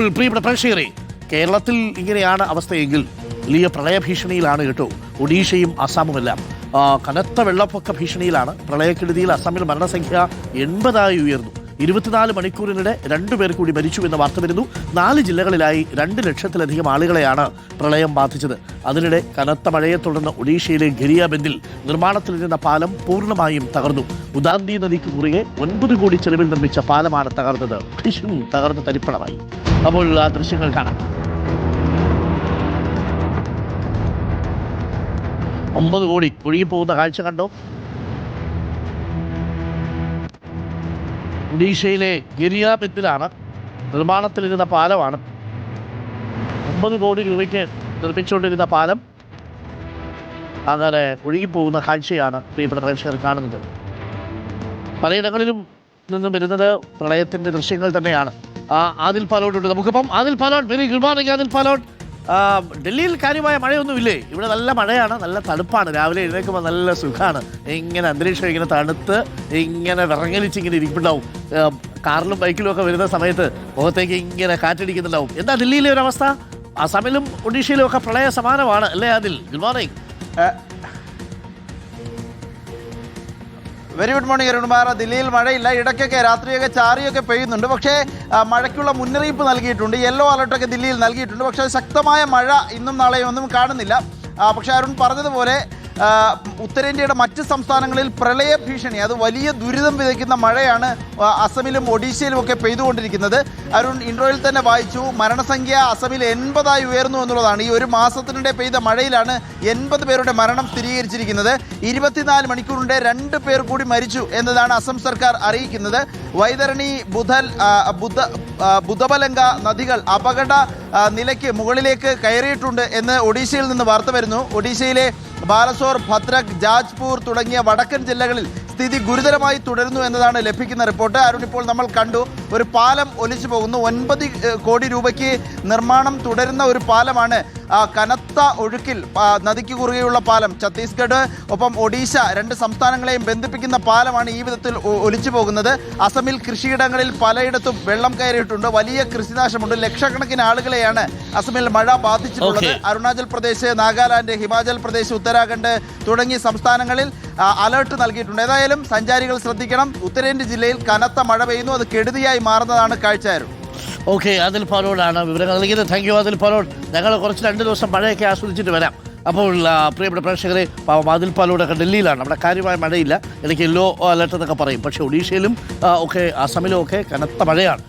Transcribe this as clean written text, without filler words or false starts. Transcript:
പ്രിയപ്പെട്ട പ്രേക്ഷകരെ, കേരളത്തിൽ ഇങ്ങനെയാണ് അവസ്ഥയെങ്കിൽ വലിയ പ്രളയഭീഷണിയിലാണ് കേട്ടോ ഒഡീഷയും അസാമുമെല്ലാം. കനത്ത വെള്ളപ്പൊക്ക ഭീഷണിയിലാണ്. പ്രളയക്കെടുതിയിൽ അസാമിൽ മരണസംഖ്യ 80 ഉയർന്നു. 24 മണിക്കൂറിനിടെ 2 പേർ കൂടി മരിച്ചു എന്ന വാർത്ത വരുന്നു. 4 ജില്ലകളിലായി 2 ലക്ഷത്തിലധികം ആളുകളെയാണ് പ്രളയം ബാധിച്ചത്. അതിനിടെ കനത്ത മഴയെ തുടർന്ന് ഒഡീഷയിലെ ഗരിയാബന്ദിൽ നിർമ്മാണത്തിലിരുന്ന പാലം പൂർണ്ണമായും തകർന്നു. ഉദാന്തി നദിക്ക് കുറുകെ 9 കോടി ചെലവിൽ നിർമ്മിച്ച പാലമാണ് തകർന്നത്. തകർന്ന് തരിപ്പണമായി. അപ്പോൾ ആ ദൃശ്യങ്ങൾ കാണാം. 9 കോടി ഒഴുകിപ്പോകുന്ന കാഴ്ച കണ്ടോ? ഒഡീഷയിലെ ഗരിയാബന്ദിലാണ് നിർമ്മാണത്തിലിരുന്ന പാലമാണ്. 9 കോടി രൂപയ്ക്ക് നിർമ്മിച്ചുകൊണ്ടിരുന്ന പാലം അങ്ങനെ ഒഴുകിപ്പോകുന്ന കാഴ്ചയാണ് പ്രിയപ്പെട്ട പ്രേക്ഷകർ കാണുന്നത്. പലയിടങ്ങളിലും നിന്നും വരുന്നത് പ്രളയത്തിൻ്റെ ദൃശ്യങ്ങൾ തന്നെയാണ്. ആദിൽ പാലോട്ടുണ്ട് നമുക്കിപ്പം. Adil Palott, very good morning Adil Palott. ഡൽഹിയിൽ കാര്യമായ മഴയൊന്നുമില്ലേ? ഇവിടെ നല്ല മഴയാണ്, നല്ല തണുപ്പാണ്. രാവിലെ എഴുന്നേൽക്കുമ്പോൾ നല്ല സുഖമാണ്. ഇങ്ങനെ അന്തരീക്ഷം ഇങ്ങനെ തണുത്ത് ഇങ്ങനെ വിറങ്ങലിച്ചിങ്ങനെ ഇരിക്കുന്നുണ്ടാവും. കാറിലും ബൈക്കിലും ഒക്കെ വരുന്ന സമയത്ത് മുഖത്തേക്ക് ഇങ്ങനെ കാറ്റടിക്കുന്നുണ്ടാവും. എന്താ ഡൽഹിയിലെ ഒരു അവസ്ഥ? അസമിലും ഒഡീഷയിലും ഒക്കെ പ്രളയ സമാനമാണ് അല്ലേ Adil? Good morning. Very good morning Arunkumar. ദില്ലിയിൽ മഴയില്ല, ഇടയ്ക്കൊക്കെ രാത്രിയൊക്കെ ചാറിയൊക്കെ പെയ്യുന്നുണ്ട്. പക്ഷേ മഴയ്ക്കുള്ള മുന്നറിയിപ്പ് നൽകിയിട്ടുണ്ട്, യെല്ലോ അലർട്ടൊക്കെ ദില്ലിയിൽ നൽകിയിട്ടുണ്ട്. പക്ഷേ ശക്തമായ മഴ ഇന്നും നാളെയും ഒന്നും കാണുന്നില്ല. പക്ഷേ അരുൺ പറഞ്ഞതുപോലെ ഉത്തരേന്ത്യയുടെ മറ്റ് സംസ്ഥാനങ്ങളിൽ പ്രളയ ഭീഷണി, അത് വലിയ ദുരിതം വിതയ്ക്കുന്ന മഴയാണ് അസമിലും ഒഡീഷയിലും ഒക്കെ പെയ്തുകൊണ്ടിരിക്കുന്നത്. അരുൺ ഇൻട്രോയിൽ തന്നെ വായിച്ചു, മരണസംഖ്യ അസമിൽ 80 ഉയർന്നു എന്നുള്ളതാണ്. ഈ ഒരു മാസത്തിനിടെ പെയ്ത മഴയിലാണ് 80 പേരുടെ മരണം സ്ഥിരീകരിച്ചിരിക്കുന്നത്. 24 മണിക്കൂറിനിടെ 2 പേർ കൂടി മരിച്ചു എന്നതാണ് അസം സർക്കാർ അറിയിക്കുന്നത്. വൈതരണി, ബുധബലങ്ക നദികൾ അപകട നിലയ്ക്ക് മുകളിലേക്ക് കയറിയിട്ടുണ്ട് എന്ന് ഒഡീഷയിൽ നിന്ന് വാർത്ത വരുന്നു. ഒഡീഷയിലെ ബാലസോർ, ഭദ്രക്, ജാജ്പൂർ തുടങ്ങിയ വടക്കൻ ജില്ലകളിൽ സ്ഥിതി ഗുരുതരമായി തുടരുന്നു എന്നതാണ് ലഭിക്കുന്ന റിപ്പോർട്ട്. അരുൺ, ഇപ്പോൾ നമ്മൾ കണ്ടു ഒരു പാലം ഒലിച്ചു പോകുന്നു. 9 കോടി രൂപയ്ക്ക് നിർമ്മാണം തുടരുന്ന ഒരു പാലമാണ്. കനത്ത ഒഴുക്കിൽ നദിക്ക് കുറുകെയുള്ള പാലം, ഛത്തീസ്ഗഡ് ഒപ്പം ഒഡീഷ 2 സംസ്ഥാനങ്ങളെയും ബന്ധിപ്പിക്കുന്ന പാലമാണ് ഈ വിധത്തിൽ ഒലിച്ചു പോകുന്നത്. അസമിൽ കൃഷിയിടങ്ങളിൽ പലയിടത്തും വെള്ളം കയറിയിട്ടുണ്ട്, വലിയ കൃഷിനാശമുണ്ട്. ലക്ഷക്കണക്കിന് ആളുകളെയാണ് അസമിൽ മഴ ബാധിച്ചിട്ടുള്ളത്. അരുണാചൽ പ്രദേശ്, നാഗാലാൻഡ്, ഹിമാചൽ പ്രദേശ്, ഉത്തരാഖണ്ഡ് തുടങ്ങിയ സംസ്ഥാനങ്ങളിൽ അലർട്ട് നൽകിയിട്ടുണ്ട്. ഏതായാലും സഞ്ചാരികൾ ശ്രദ്ധിക്കണം, ഉത്തരേന്ത്യ ജില്ലയിൽ കനത്ത മഴ പെയ്യുന്നു. അത് കെടുതിയായി മാറുന്നതാണ് കാഴ്ചയായിരുന്നു. ഓക്കെ, ആദിൽ പാലോടാണ് വിവരങ്ങൾ നൽകിയത്. Thank you Adil Palode. ഞങ്ങൾ കുറച്ച് 2 ദിവസം മഴയൊക്കെ ആസ്വദിച്ചിട്ട് വരാം. അപ്പോൾ പ്രിയപ്പെട്ട പ്രേക്ഷകരെ, ആദിൽ പാലോടൊക്കെ ഡൽഹിയിലാണ്. അവിടെ കാര്യമായ മഴയില്ല, ഇടയ്ക്ക് യെല്ലോ അലർട്ട് എന്നൊക്കെ പറയും. പക്ഷേ ഒഡീഷയിലും ഒക്കെ അസമിലും ഒക്കെ കനത്ത മഴയാണ്.